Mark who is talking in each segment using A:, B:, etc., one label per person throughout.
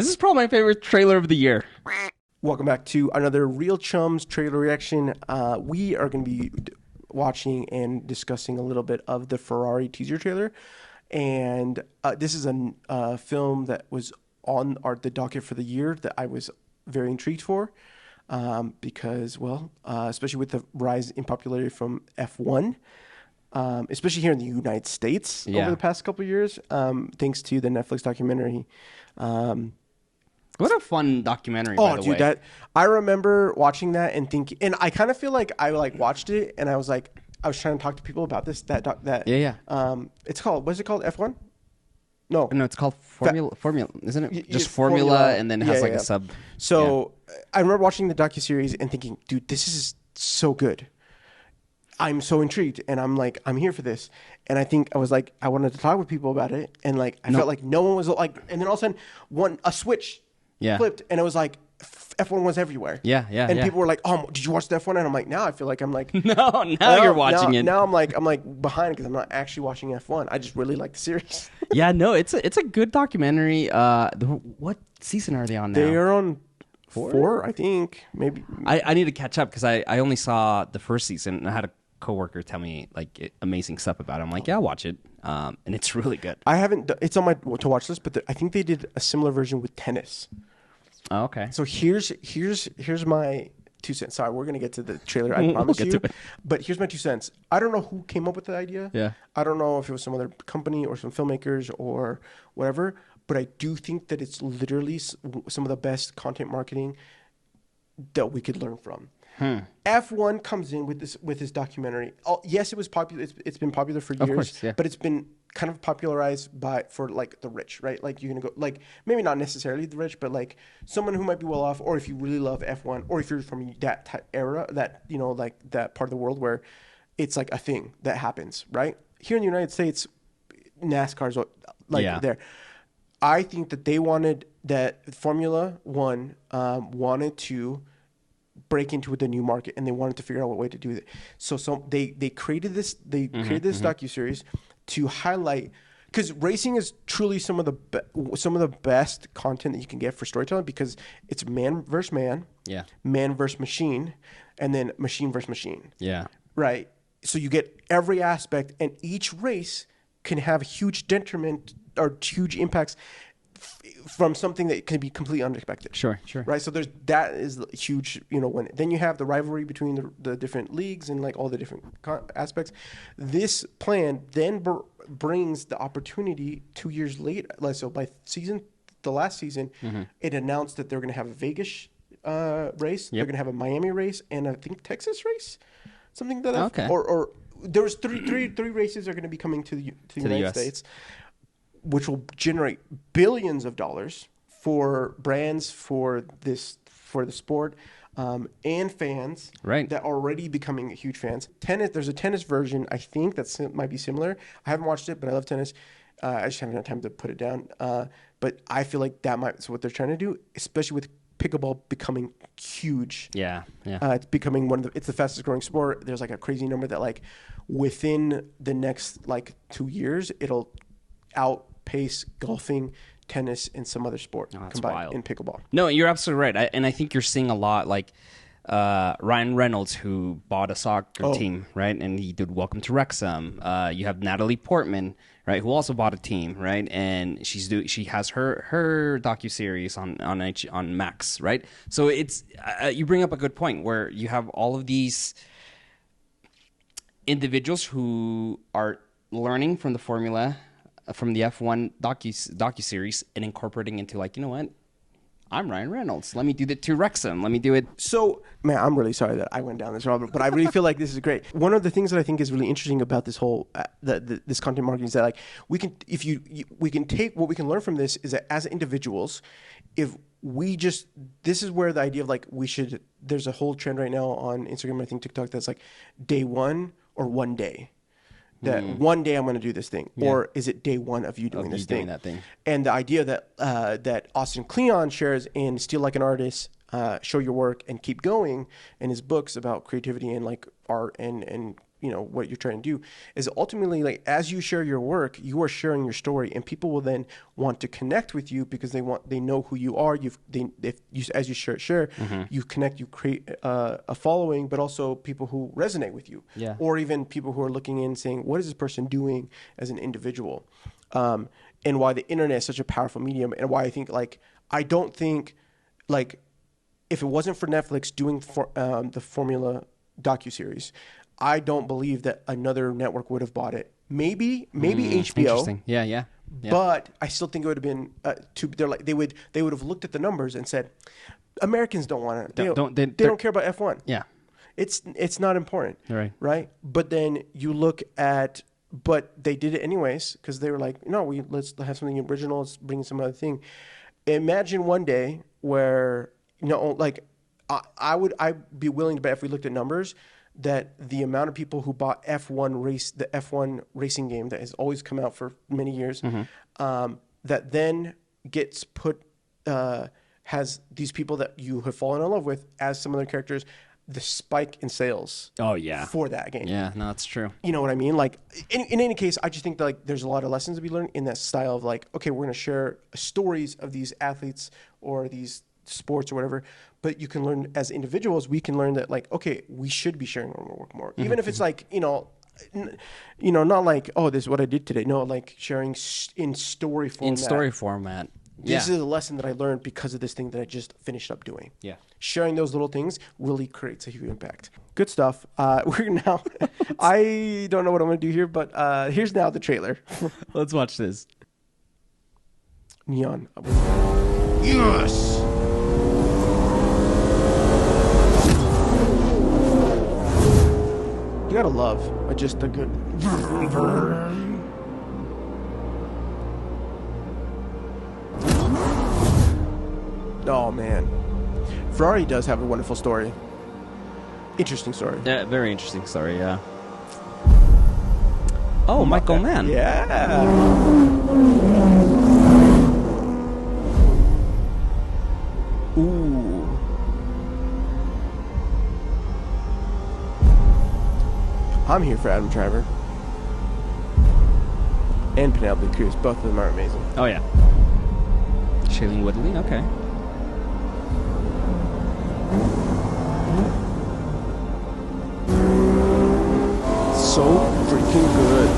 A: This is probably my favorite trailer of the year.
B: Welcome back to another Real Chums trailer reaction. We are going to be watching and discussing a little bit of the Ferrari teaser trailer. And this is a film that was on the docket for the year that I was very intrigued for. Because, well, especially with the rise in popularity from F1, especially here in the United States over the past couple of years, thanks to the Netflix documentary.
A: What a fun documentary, by the way.
B: Dude, I remember watching that and thinking, and I kind of feel like I watched it and I was trying to talk to people about this. It's called, what is it called? F1? No,
A: it's called Formula, isn't it? Just Formula, and then it has a sub.
B: So I remember watching the docuseries and thinking, dude, this is so good. I'm so intrigued, and I'm here for this. And I think I wanted to talk with people about it, and I felt like no one was and then all of a sudden a switch flipped, and it was like F1 was everywhere. And people were like, "Oh, did you watch the F1?" And I'm like, now I feel like I'm like,
A: no, now you're watching it.
B: Now I'm like behind because I'm not actually watching F1. I just really like the series.
A: It's a good documentary. What season are they on now?
B: They are on four, I think. Maybe.
A: I need to catch up because I only saw the first season, and I had a coworker tell me amazing stuff about it. I'm like, yeah, I'll watch it, and it's really good.
B: I haven't. It's on my to watch list, but I think they did a similar version with tennis.
A: Oh, okay.
B: So here's my 2 cents. Sorry, we're gonna get to the trailer. I promise you. But here's my 2 cents. I don't know who came up with the idea.
A: Yeah.
B: I don't know if it was some other company or some filmmakers or whatever. But I do think that it's literally some of the best content marketing that we could learn from. F1 comes in with this documentary. Yes, it was popular. It's been popular for years,
A: of course, yeah.
B: But it's been kind of popularized for the rich, right? Like you're gonna go maybe not necessarily the rich, but someone who might be well off, or if you really love F1, or if you're from that era, that that part of the world where it's a thing that happens, right? Here in the United States, NASCAR's there. I think that Formula One wanted to break into the new market, and they wanted to figure out what way to do it. So they created this. They created this docuseries to highlight, because racing is truly some of the best content that you can get for storytelling, because it's man versus man, man versus machine, and then machine versus machine. Yeah. Right. So you get every aspect, and each race can have huge detriment or huge impacts from something that can be completely unexpected. Sure. Right. So that is huge. Then you have the rivalry between the different leagues and all the different aspects. This plan then brings the opportunity 2 years later. So by the last season, it announced that they're going to have a Vegas race. They're going to have a Miami race, and I think Texas race. Something that or there was three races are going to be coming to the United States, which will generate billions of dollars for brands, for the sport, and fans that are already becoming huge fans. Tennis, there's a tennis version, I think, that might be similar. I haven't watched it, but I love tennis. I just haven't had time to put it down. But I feel like that's what they're trying to do, especially with pickleball becoming huge. It's becoming it's the fastest growing sport. There's a crazy number that within the next 2 years, it'll outpace golfing, tennis, and some other sport combined in pickleball.
A: No, you're absolutely right. And I think you're seeing a lot Ryan Reynolds, who bought a soccer team, right? And he did Welcome to Wrexham. You have Natalie Portman, right, who also bought a team, right? And she has her docuseries on Max, right? So it's you bring up a good point where you have all of these individuals who are learning from the formula from the F1 docuseries and incorporating into you know what? I'm Ryan Reynolds. Let me do that to Wrexham. Let me do it.
B: So, man, I'm really sorry that I went down this road, but I really feel like this is great. One of the things that I think is really interesting about this whole this content marketing is that we can take what we can learn from this is that as individuals, if we just this is where the idea of there's a whole trend right now on Instagram, I think TikTok, that's day one or one day. That one day I'm going to do this thing, or is it day one of you doing this thing? And the idea that Austin Kleon shares in Steal Like an Artist, Show Your Work, and Keep Going in his books about creativity and art and what you're trying to do is ultimately, like, as you share your work, you are sharing your story, and people will then want to connect with you because they know who you are. As you share, you connect, you create a following, but also people who resonate with you, or even people who are looking in saying, what is this person doing as an individual? And why the internet is such a powerful medium, and why I think, like, I don't think, like, if it wasn't for Netflix doing the Formula docuseries, I don't believe that another network would have bought it. Maybe HBO.
A: Interesting. Yeah.
B: But I still think it would have been they would have looked at the numbers and said, Americans don't want it. They don't care about F1.
A: Yeah.
B: It's not important.
A: Right.
B: But then you look at, but they did it anyways because they were like, no, let's have something original. Let's bring some other thing. Imagine one day where, like, I'd be willing to bet, if we looked at numbers, that the amount of people who bought the F1 racing game that has always come out for many years, that then gets has these people that you have fallen in love with as some of their characters, the spike in sales.
A: Oh yeah.
B: For that game.
A: Yeah, no, that's true.
B: You know what I mean? Like, in any case, I just think that, like, there's a lot of lessons to be learned in that style of, like, okay, we're going to share stories of these athletes or these sports or whatever, but you can learn as individuals. We can learn that, like, okay, we should be sharing our work more, even if it's like, not like, oh, this is what I did today. No, like sharing in story format. This is a lesson that I learned because of this thing that I just finished up doing.
A: Yeah.
B: Sharing those little things really creates a huge impact. Good stuff. We're now, I don't know what I'm going to do here, but here's now the trailer.
A: Let's watch this.
B: Neon. Yes! You gotta love just a good... Oh, man. Ferrari does have a wonderful story. Interesting story.
A: Yeah, very interesting story, yeah. Oh, Michael Mann.
B: Yeah. Ooh. I'm here for Adam Driver. And Penelope Cruz. Both of them are amazing.
A: Oh, yeah. Shailene Woodley, okay.
B: So freaking good.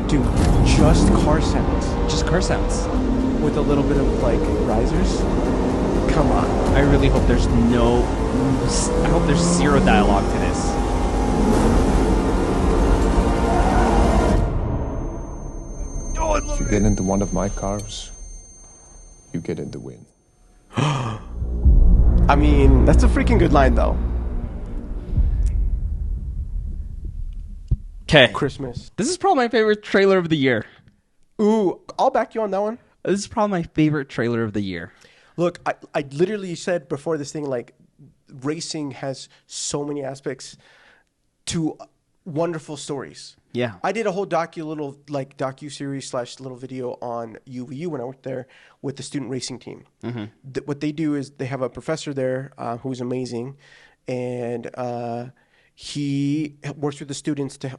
B: Dude, just car sounds.
A: Just car sounds.
B: With a little bit of, like, risers. Come on.
A: I really hope there's I hope there's zero dialogue to this.
C: If you get into one of my cars, you get in the win.
B: I mean, that's a freaking good line, though.
A: Okay.
B: Christmas.
A: This is probably my favorite trailer of the year.
B: Ooh, I'll back you on that one.
A: This is probably my favorite trailer of the year.
B: Look, I literally said before this thing, like, racing has so many aspects to wonderful stories.
A: Yeah.
B: I did a whole docu-series / little video on UVU when I worked there with the student racing team. Mm-hmm. What they do is they have a professor there who's amazing, and he works with the students to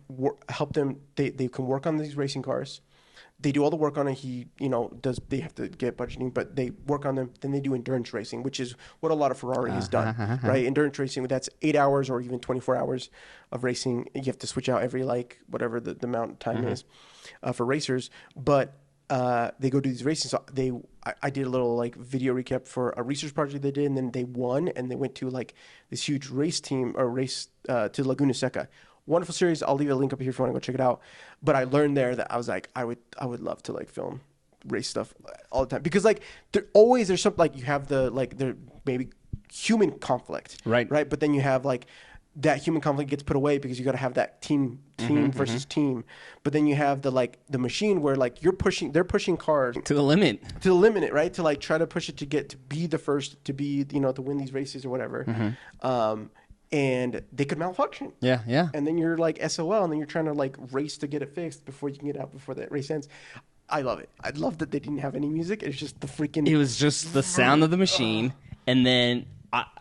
B: help them. They can work on these racing cars. They do all the work on it. They have to get budgeting, but they work on them. Then they do endurance racing, which is what a lot of Ferrari has done, right? Endurance racing, that's 8 hours or even 24 hours of racing. You have to switch out every, like, whatever the amount of time is for racers. But they go do these races. So I did a little, like, video recap for a research project they did, and then they won, and they went to, like, this huge race to Laguna Seca. Wonderful series. I'll leave a link up here if you want to go check it out. But I learned there that I was like, I would love to, like, film race stuff all the time, because, like, there's something, like, you have there maybe human conflict, right? But then you have, like, that human conflict gets put away because you got to have that team versus team. But then you have the machine where, like, they're pushing cars
A: to the limit,
B: right? To, like, try to push it to be the first, to be, to win these races or whatever. And they could malfunction.
A: Yeah.
B: And then you're, like, SOL, and then you're trying to, like, race to get it fixed before you can get out before that race ends. I love it. I love that they didn't have any music. It's just the freaking...
A: It was just the sound of the machine. And then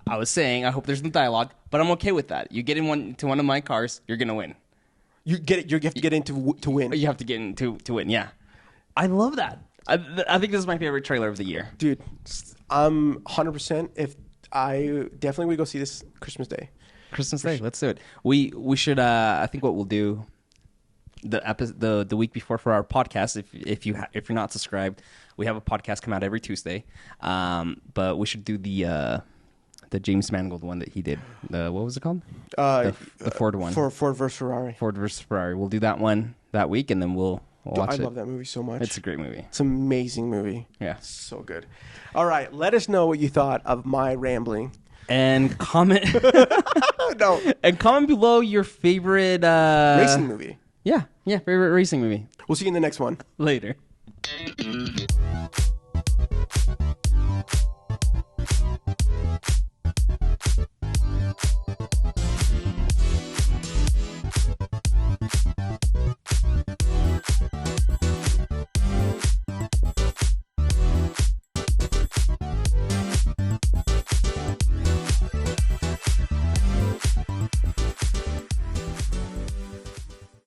A: I was saying I hope there's no dialogue, but I'm okay with that. You get in one of my cars, you're gonna win.
B: You get it. You have to get in to win.
A: You have to get in to win. Yeah, I love that. I think this is my favorite trailer of the year,
B: dude. I'm 100%. If I definitely would go see this Christmas Day.
A: Christmas Day. Let's do it. We should. I think what we'll do the week before for our podcast. If you're not subscribed, we have a podcast come out every Tuesday. But we should do the James Mangold one that he did. What was it called? The Ford one.
B: Ford versus Ferrari.
A: Ford versus Ferrari. We'll do that one that week, and then we'll watch it.
B: I love that movie so much.
A: It's a great movie.
B: It's an amazing movie.
A: Yeah,
B: so good. All right, let us know what you thought of my rambling.
A: And comment.
B: No.
A: And comment below your favorite
B: racing movie.
A: Yeah, favorite racing movie.
B: We'll see you in the next one.
A: Later.